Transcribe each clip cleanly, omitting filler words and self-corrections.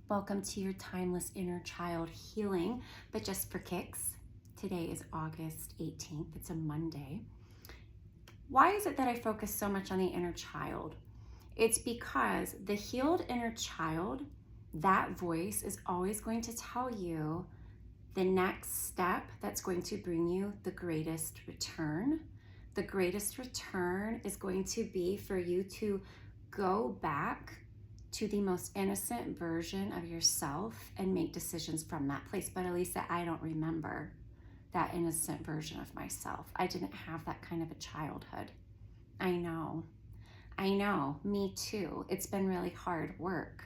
Welcome to your timeless inner child healing, but just for kicks. Today is August 18th. It's a Monday. Why is it that I focus so much on the inner child? It's because the healed inner child, that voice is always going to tell you the next step that's going to bring you the greatest return. The greatest return is going to be for you to go back to the most innocent version of yourself and make decisions from that place. But Elisa, I don't remember that innocent version of myself. I didn't have that kind of a childhood. I know, me too. It's been really hard work.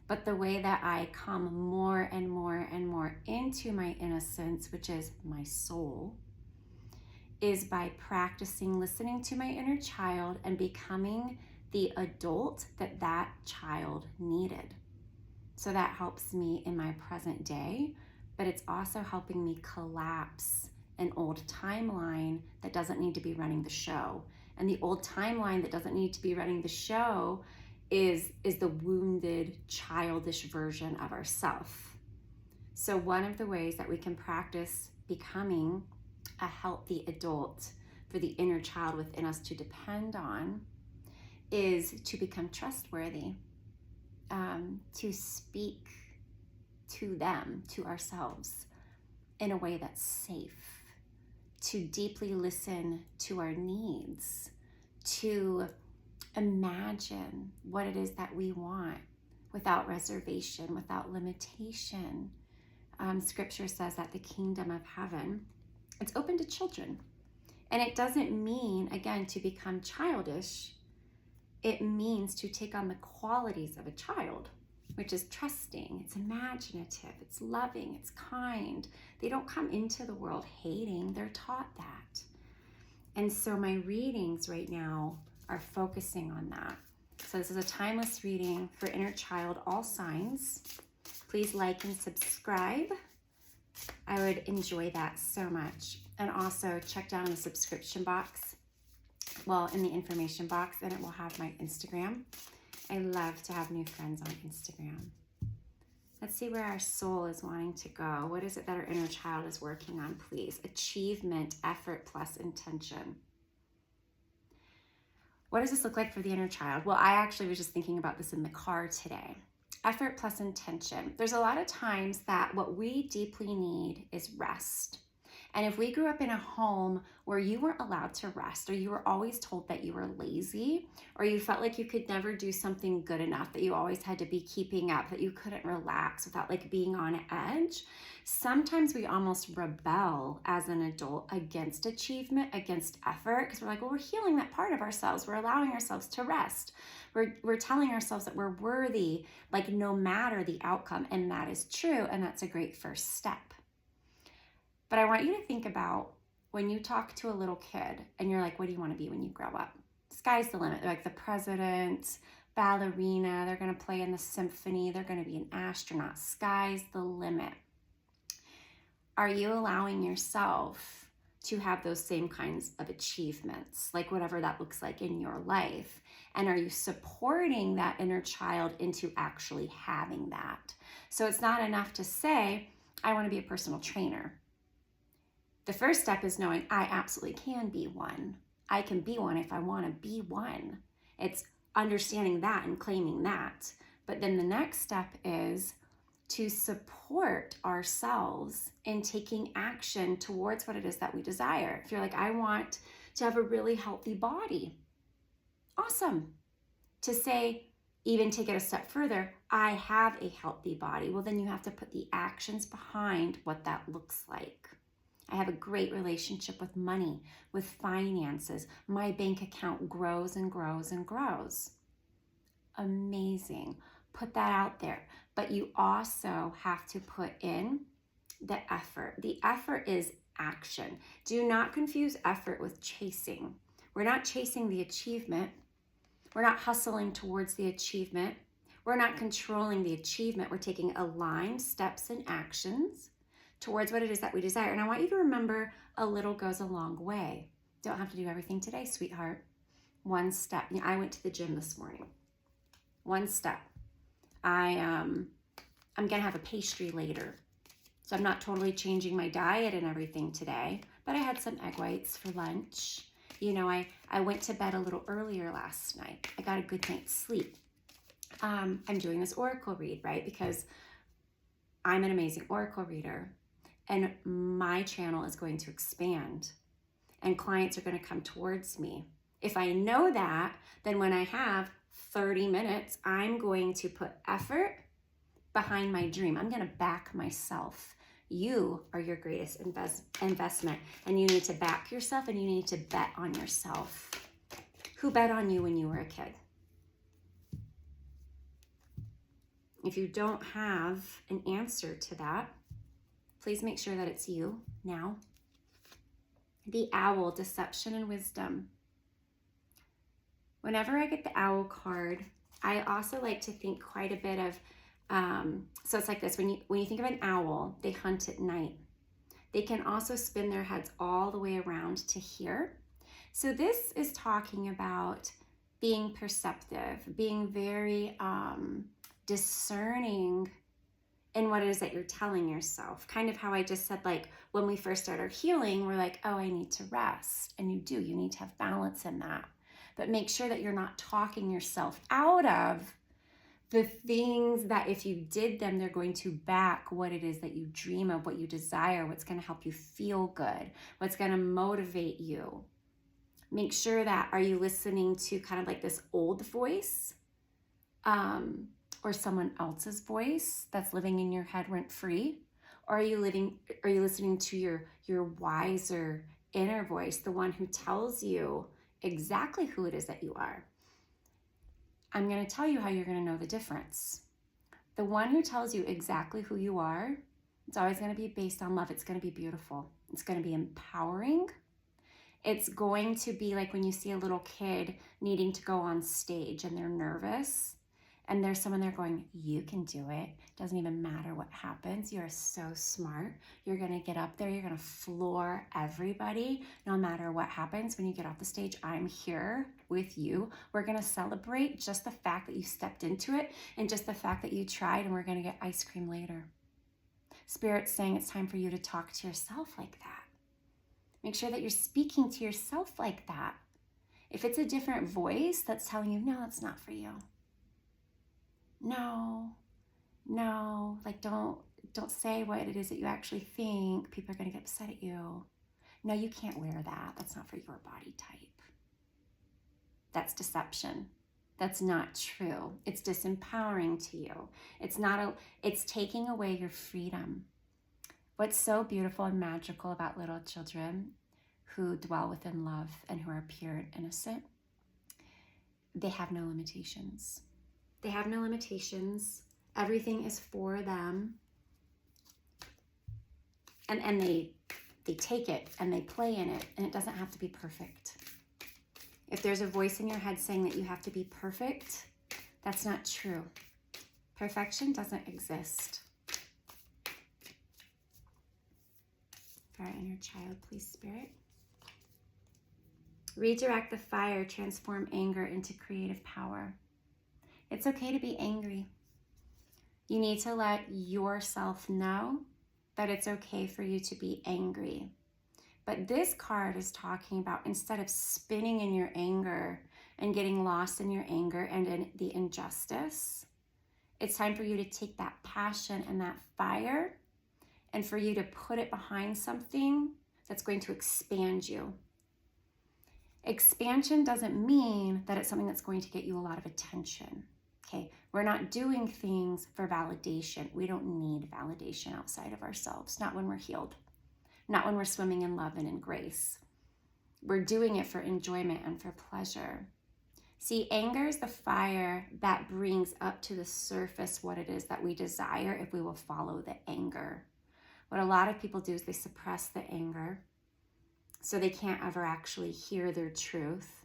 But the way that I come more and more and more into my innocence, which is my soul, is by practicing listening to my inner child and becoming the adult that that child needed. So that helps me in my present day, but it's also helping me collapse an old timeline that doesn't need to be running the show. And the old timeline that doesn't need to be running the show is the wounded, childish version of ourself. So one of the ways that we can practice becoming a healthy adult for the inner child within us to depend on is to become trustworthy, to speak to them, to ourselves, in a way that's safe, to deeply listen to our needs, to imagine what it is that we want without reservation, without limitation. Scripture says that the kingdom of heaven, it's open to children. And it doesn't mean, again, to become childish. It means to take on the qualities of a child, which is trusting, it's imaginative, it's loving, it's kind. They don't come into the world hating, they're taught that. And so my readings right now are focusing on that. So this is a timeless reading for inner child, all signs. Please like and subscribe. I would enjoy that so much. And also check down in the subscription box, in the information box, and it will have my Instagram. I love to have new friends on Instagram. Let's see where our soul is wanting to go. What is it that our inner child is working on, please? Achievement, effort, plus intention. What does this look like for the inner child? Well, I actually was just thinking about this in the car today. Effort plus intention. There's a lot of times that what we deeply need is rest. And if we grew up in a home where you weren't allowed to rest, or you were always told that you were lazy, or you felt like you could never do something good enough, that you always had to be keeping up, that you couldn't relax without being on edge, sometimes we almost rebel as an adult against achievement, against effort, because we're like, well, we're healing that part of ourselves. We're allowing ourselves to rest. We're telling ourselves that we're worthy, no matter the outcome. And that is true. And that's a great first step. But I want you to think about when you talk to a little kid and you're like, what do you want to be when you grow up? Sky's the limit. They're like the president, ballerina, they're going to play in the symphony, they're going to be an astronaut. Sky's the limit. Are you allowing yourself to have those same kinds of achievements, whatever that looks like in your life? And are you supporting that inner child into actually having that? So it's not enough to say, I want to be a personal trainer. The first step is knowing I absolutely can be one. I can be one if I want to be one. It's understanding that and claiming that. But then the next step is to support ourselves in taking action towards what it is that we desire. If you're like, I want to have a really healthy body, awesome. To say, even take it a step further, I have a healthy body. Well, then you have to put the actions behind what that looks like. I have a great relationship with money, with finances. My bank account grows and grows and grows. Amazing. Put that out there. But you also have to put in the effort. The effort is action. Do not confuse effort with chasing. We're not chasing the achievement. We're not hustling towards the achievement. We're not controlling the achievement. We're taking aligned steps and actions towards what it is that we desire. And I want you to remember, a little goes a long way. Don't have to do everything today, sweetheart. One step. I went to the gym this morning. One step. I I'm going to have a pastry later. So I'm not totally changing my diet and everything today, but I had some egg whites for lunch. You know, I went to bed a little earlier last night. I got a good night's sleep. I'm doing this oracle read, right? Because I'm an amazing oracle reader and my channel is going to expand and clients are going to come towards me. If I know that, then when I have 30 minutes, I'm going to put effort behind my dream. I'm going to back myself. You are your greatest investment, and you need to back yourself and you need to bet on yourself. Who bet on you when you were a kid? If you don't have an answer to that, please make sure that it's you now. The Owl, Deception and Wisdom. Whenever I get the Owl card, I also like to think quite a bit of, so it's like this, when you think of an owl, they hunt at night. They can also spin their heads all the way around to here. So this is talking about being perceptive, being very discerning in what it is that you're telling yourself. Kind of how I just said, like when we first start our healing, we're like, oh, I need to rest. And you need to have balance in that. But make sure that you're not talking yourself out of the things that if you did them, they're going to back what it is that you dream of, what you desire, what's going to help you feel good, what's going to motivate you. Make sure that, are you listening to kind of like this old voice or someone else's voice that's living in your head rent free? Or are you listening to your wiser inner voice, the one who tells you exactly who it is that you are? I'm going to tell you how you're going to know the difference. The one who tells you exactly who you are, it's always going to be based on love. It's going to be beautiful. It's going to be empowering. It's going to be like when you see a little kid needing to go on stage and they're nervous and there's someone there going, you can do it. Doesn't even matter what happens. You're so smart. You're going to get up there. You're going to floor everybody. No matter what happens when you get off the stage, I'm here with you. We're going to celebrate just the fact that you stepped into it and just the fact that you tried, and we're going to get ice cream later. Spirit's saying it's time for you to talk to yourself like that. Make sure that you're speaking to yourself like that. If it's a different voice that's telling you, no, it's not for you. No, like don't say what it is that you actually think. People are going to get upset at you. No, you can't wear that. That's not for your body type. That's deception. That's not true. It's disempowering to you. It's taking away your freedom. What's so beautiful and magical about little children who dwell within love and who are pure and innocent, they have no limitations. They have no limitations. Everything is for them. And they take it and they play in it, and it doesn't have to be perfect. If there's a voice in your head saying that you have to be perfect, that's not true. Perfection doesn't exist. For our inner child, please, Spirit. Redirect the fire, transform anger into creative power. It's okay to be angry. You need to let yourself know that it's okay for you to be angry. But this card is talking about, instead of spinning in your anger and getting lost in your anger and in the injustice, it's time for you to take that passion and that fire and for you to put it behind something that's going to expand you. Expansion doesn't mean that it's something that's going to get you a lot of attention. Okay, we're not doing things for validation. We don't need validation outside of ourselves, not when we're healed, not when we're swimming in love and in grace. We're doing it for enjoyment and for pleasure. See, anger is the fire that brings up to the surface what it is that we desire if we will follow the anger. What a lot of people do is they suppress the anger so they can't ever actually hear their truth.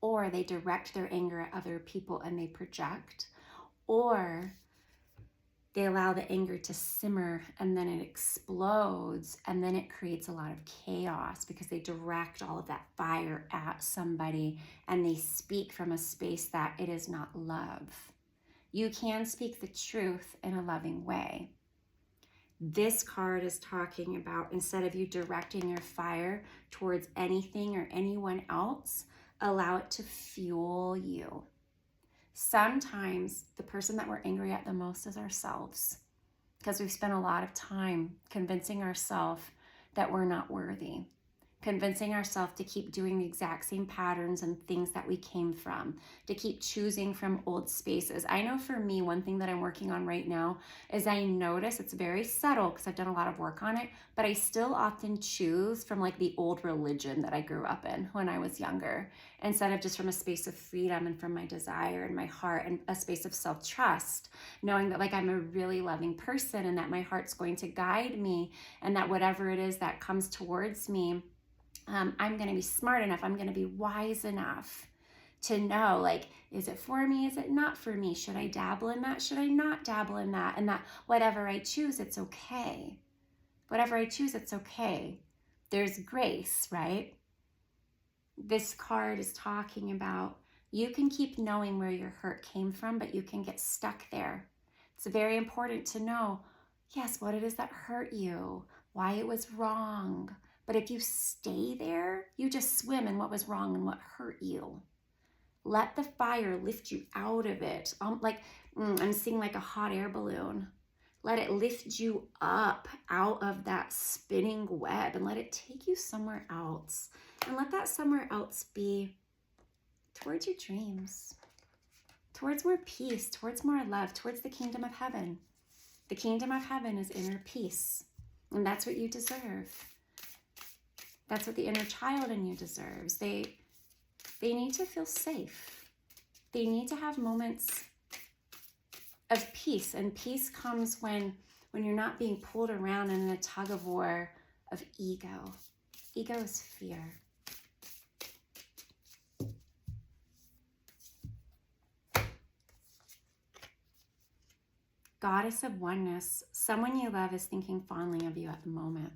Or they direct their anger at other people and they project, or they allow the anger to simmer and then it explodes and then it creates a lot of chaos because they direct all of that fire at somebody and they speak from a space that it is not love. You can speak the truth in a loving way. This card is talking about, instead of you directing your fire towards anything or anyone else, allow it to fuel you. Sometimes the person that we're angry at the most is ourselves, because we've spent a lot of time convincing ourselves that we're not worthy, convincing ourselves to keep doing the exact same patterns and things that we came from, to keep choosing from old spaces. I know for me, one thing that I'm working on right now is I notice it's very subtle because I've done a lot of work on it, but I still often choose from like the old religion that I grew up in when I was younger, instead of just from a space of freedom and from my desire and my heart and a space of self-trust, knowing that like I'm a really loving person and that my heart's going to guide me, and that whatever it is that comes towards me, I'm going to be smart enough, I'm going to be wise enough to know, like, is it for me? Is it not for me? Should I dabble in that? Should I not dabble in that? And that whatever I choose, it's okay. Whatever I choose, it's okay. There's grace, right? This card is talking about you can keep knowing where your hurt came from, but you can get stuck there. It's very important to know, yes, what it is that hurt you, why it was wrong. But if you stay there, you just swim in what was wrong and what hurt you. Let the fire lift you out of it. I'm seeing like a hot air balloon. Let it lift you up out of that spinning web and let it take you somewhere else. And let that somewhere else be towards your dreams, towards more peace, towards more love, towards the kingdom of heaven. The kingdom of heaven is inner peace, and that's what you deserve. That's what the inner child in you deserves. They need to feel safe. They need to have moments of peace. And peace comes when you're not being pulled around in a tug of war of ego. Ego is fear. Goddess of oneness, someone you love is thinking fondly of you at the moment.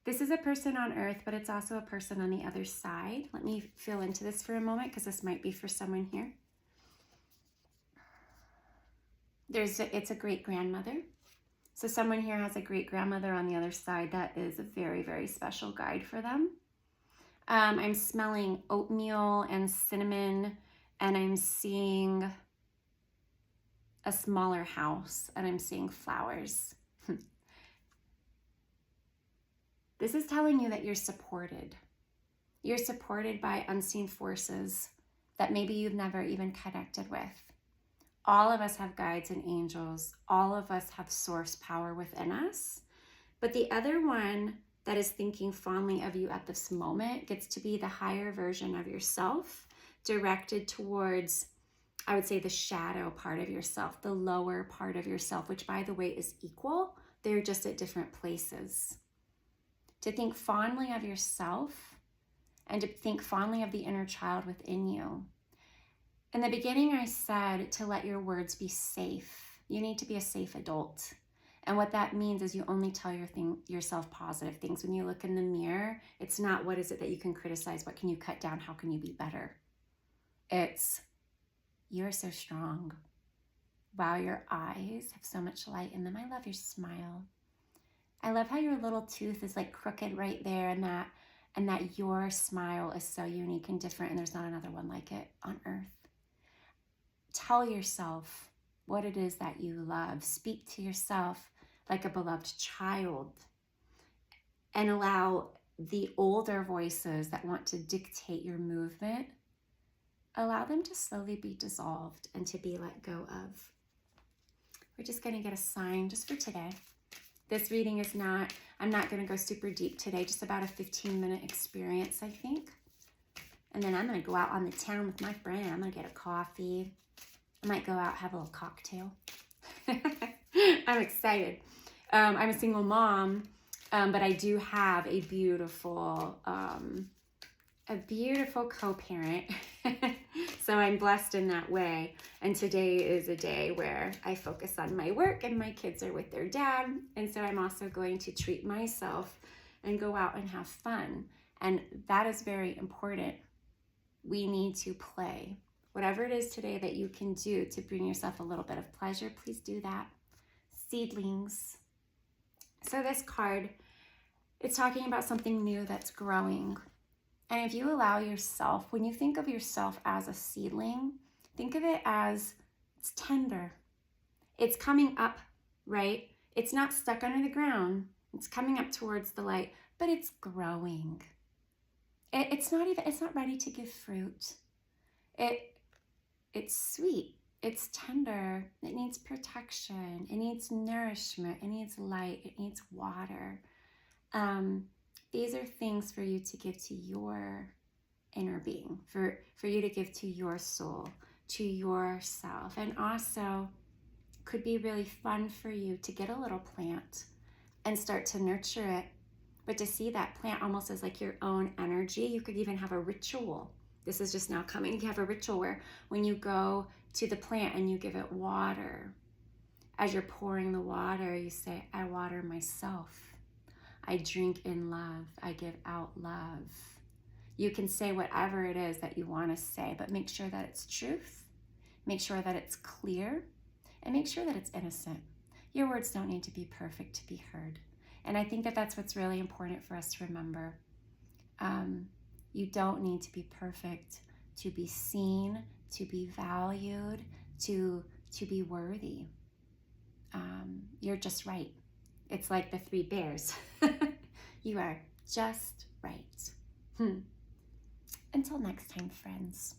This is a person on earth, but it's also a person on the other side. Let me feel into this for a moment because this might be for someone here. It's a great grandmother. So someone here has a great grandmother on the other side. That is a very, very special guide for them. I'm smelling oatmeal and cinnamon, and I'm seeing a smaller house, and I'm seeing flowers. This is telling you that you're supported. You're supported by unseen forces that maybe you've never even connected with. All of us have guides and angels. All of us have source power within us. But the other one that is thinking fondly of you at this moment gets to be the higher version of yourself, directed towards, I would say, the shadow part of yourself, the lower part of yourself, which, by the way, is equal. They're just at different places. To think fondly of yourself and to think fondly of the inner child within you. In the beginning, I said to let your words be safe. You need to be a safe adult. And what that means is you only tell yourself positive things. When you look in the mirror, it's not what is it that you can criticize, what can you cut down, how can you be better? It's, you're so strong. Wow, your eyes have so much light in them. I love your smile. I love how your little tooth is like crooked right there, and that your smile is so unique and different, and there's not another one like it on earth. Tell yourself what it is that you love. Speak to yourself like a beloved child, and allow the older voices that want to dictate your movement, allow them to slowly be dissolved and to be let go of. We're just going to get a sign just for today. This reading is I'm not going to go super deep today, just about a 15-minute experience, I think. And then I'm going to go out on the town with my friend. I'm going to get a coffee. I might go out, have a little cocktail. I'm excited. I'm a single mom, but I do have a beautiful co-parent. So I'm blessed in that way. And today is a day where I focus on my work and my kids are with their dad. And so I'm also going to treat myself and go out and have fun. And that is very important. We need to play. Whatever it is today that you can do to bring yourself a little bit of pleasure, please do that. Seedlings. So this card, it's talking about something new that's growing. And if you allow yourself, when you think of yourself as a seedling, think of it as it's tender. It's coming up, right? It's not stuck under the ground. It's coming up towards the light, but it's growing. It's not ready to give fruit. It's sweet. It's tender. It needs protection. It needs nourishment. It needs light. It needs water. These are things for you to give to your inner being, for you to give to your soul, to yourself. And also could be really fun for you to get a little plant and start to nurture it, but to see that plant almost as like your own energy. You could even have a ritual. This is just now coming. You have a ritual where when you go to the plant and you give it water, as you're pouring the water, you say, I water myself. I drink in love. I give out love. You can say whatever it is that you want to say, but make sure that it's truth. Make sure that it's clear. And make sure that it's innocent. Your words don't need to be perfect to be heard. And I think that that's what's really important for us to remember. You don't need to be perfect to be seen, to be valued, to be worthy. You're just right. It's like the 3 bears. You are just right. Until next time, friends.